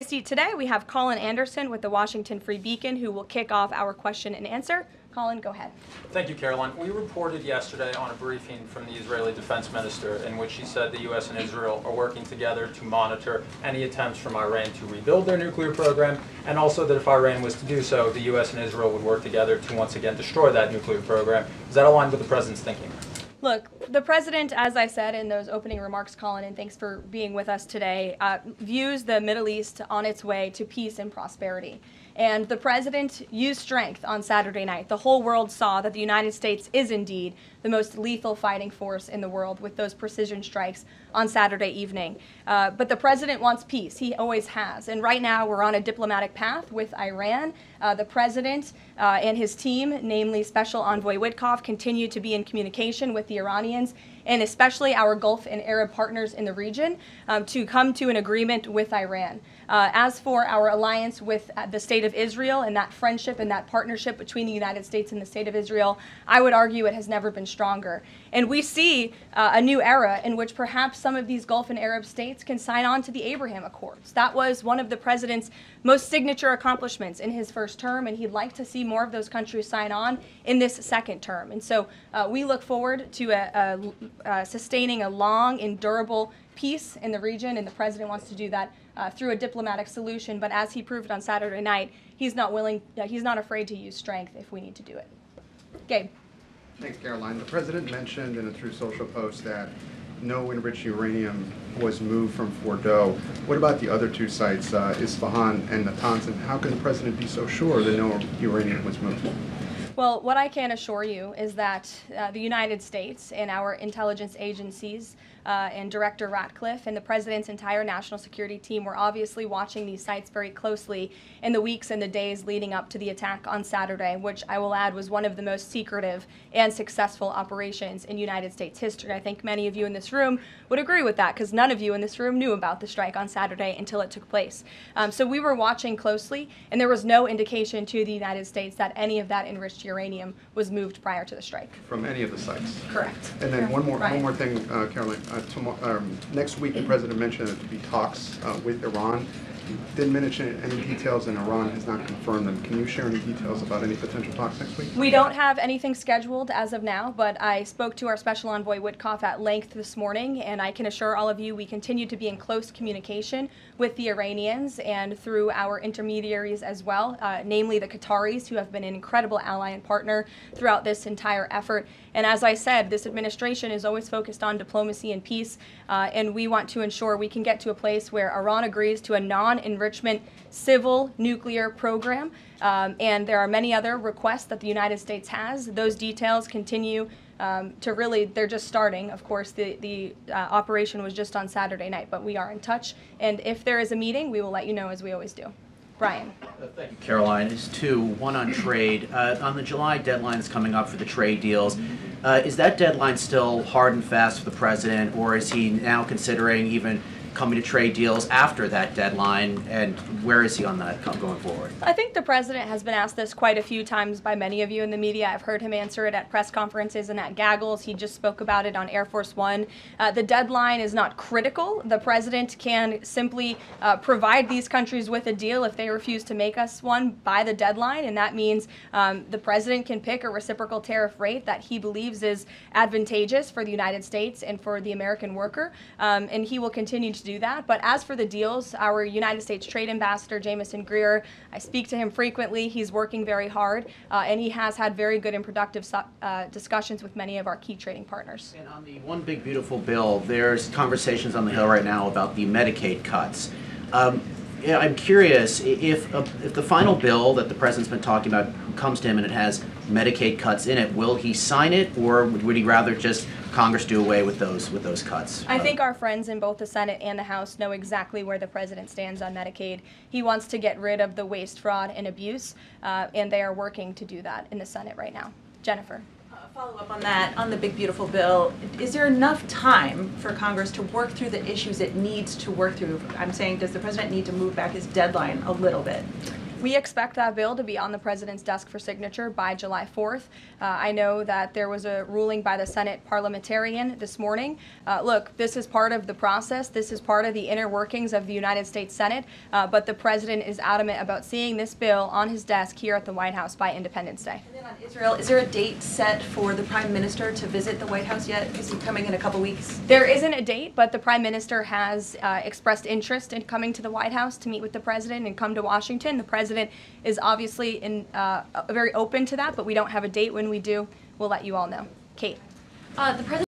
Seat today, we have Colin Anderson with the Washington Free Beacon, who will kick off our question and answer. Colin, go ahead. Thank you, Caroline. We reported yesterday on a briefing from the Israeli defense minister in which he said the U.S. and Israel are working together to monitor any attempts from Iran to rebuild their nuclear program, and also that if Iran was to do so, the U.S. and Israel would work together to once again destroy that nuclear program. Is that aligned with the president's thinking? Look, the president, as I said in those opening remarks, Colin, and thanks for being with us today, views the Middle East on its way to peace and prosperity. And the president used strength on Saturday night. The whole world saw that the United States is indeed the most lethal fighting force in the world with those precision strikes on Saturday evening. But the president wants peace. He always has. And right now we're on a diplomatic path with Iran. The president and his team, namely Special Envoy Witkoff, continue to be in communication with the Iranians and especially our Gulf and Arab partners in the region to come to an agreement with Iran. As for our alliance with the State of Israel and that friendship and that partnership between the United States and the State of Israel, I would argue it has never been stronger. And we see a new era in which perhaps some of these Gulf and Arab states can sign on to the Abraham Accords. That was one of the president's most signature accomplishments in his first term, and he'd like to see more of those countries sign on in this second term. And so we look forward to sustaining a long and durable peace in the region, and the president wants to do that through a diplomatic solution. But as he proved on Saturday night, he's not afraid to use strength if we need to do it. Gabe. Thanks, Caroline. The president mentioned in a True Social post that no enriched uranium was moved from Fordow. What about the other two sites, Isfahan and Natanz, and how can the president be so sure that no uranium was moved? Well, what I can assure you is that the United States and our intelligence agencies and Director Ratcliffe and the President's entire national security team were obviously watching these sites very closely in the weeks and the days leading up to the attack on Saturday, which I will add was one of the most secretive and successful operations in United States history. I think many of you in this room would agree with that because none of you in this room knew about the strike on Saturday until it took place. So we were watching closely, and there was no indication to the United States that any of that enriched uranium was moved prior to the strike. From any of the sites? Correct. And then one more thing, Caroline. Next week, the president mentioned that there would be talks with Iran. Didn't mention any details, and Iran has not confirmed them. Can you share any details about any potential talks next week? We don't have anything scheduled as of now, but I spoke to our Special Envoy Witkoff at length this morning, and I can assure all of you we continue to be in close communication with the Iranians and through our intermediaries as well, namely the Qataris, who have been an incredible ally and partner throughout this entire effort. And as I said, this administration is always focused on diplomacy and peace, and we want to ensure we can get to a place where Iran agrees to a non-enrichment civil nuclear program. And there are many other requests that the United States has. Those details continue to really, they're just starting. Of course, the operation was just on Saturday night, but we are in touch. And if there is a meeting, we will let you know, as we always do. Brian. Thank you, Caroline. There's two. One on trade. On the July deadline that's coming up for the trade deals, is that deadline still hard and fast for the president, or is he now considering even coming to trade deals after that deadline, and where is he on that going forward? I think the president has been asked this quite a few times by many of you in the media. I've heard him answer it at press conferences and at gaggles. He just spoke about it on Air Force One. The deadline is not critical. The president can simply provide these countries with a deal if they refuse to make us one by the deadline, and that means the president can pick a reciprocal tariff rate that he believes is advantageous for the United States and for the American worker, and he will continue to do that. But as for the deals, our United States Trade Ambassador, Jamison Greer, I speak to him frequently. He's working very hard, and he has had very good and productive discussions with many of our key trading partners. And on the One Big Beautiful Bill, there's conversations on the Hill right now about the Medicaid cuts. Yeah, I'm curious, if the final bill that the president's been talking about comes to him and it has Medicaid cuts in it, will he sign it, or would he rather just Congress do away with those cuts? I think our friends in both the Senate and the House know exactly where the president stands on Medicaid. He wants to get rid of the waste, fraud, and abuse, and they are working to do that in the Senate right now. Jennifer. Follow up on that, on the big beautiful bill, is there enough time for Congress to work through the issues it needs to work through? I'm saying, does the president need to move back his deadline a little bit? We expect that bill to be on the president's desk for signature by July 4th. I know that there was a ruling by the Senate parliamentarian this morning. Look, this is part of the process. This is part of the inner workings of the United States Senate, but the president is adamant about seeing this bill on his desk here at the White House by Independence Day. And then on Israel, is there a date set for the Prime Minister to visit the White House yet? Is he coming in a couple weeks? There isn't a date, but the Prime Minister has expressed interest in coming to the White House to meet with the president and come to Washington. The president is obviously very open to that, but we don't have a date. When we do, we'll let you all know. Kate. The president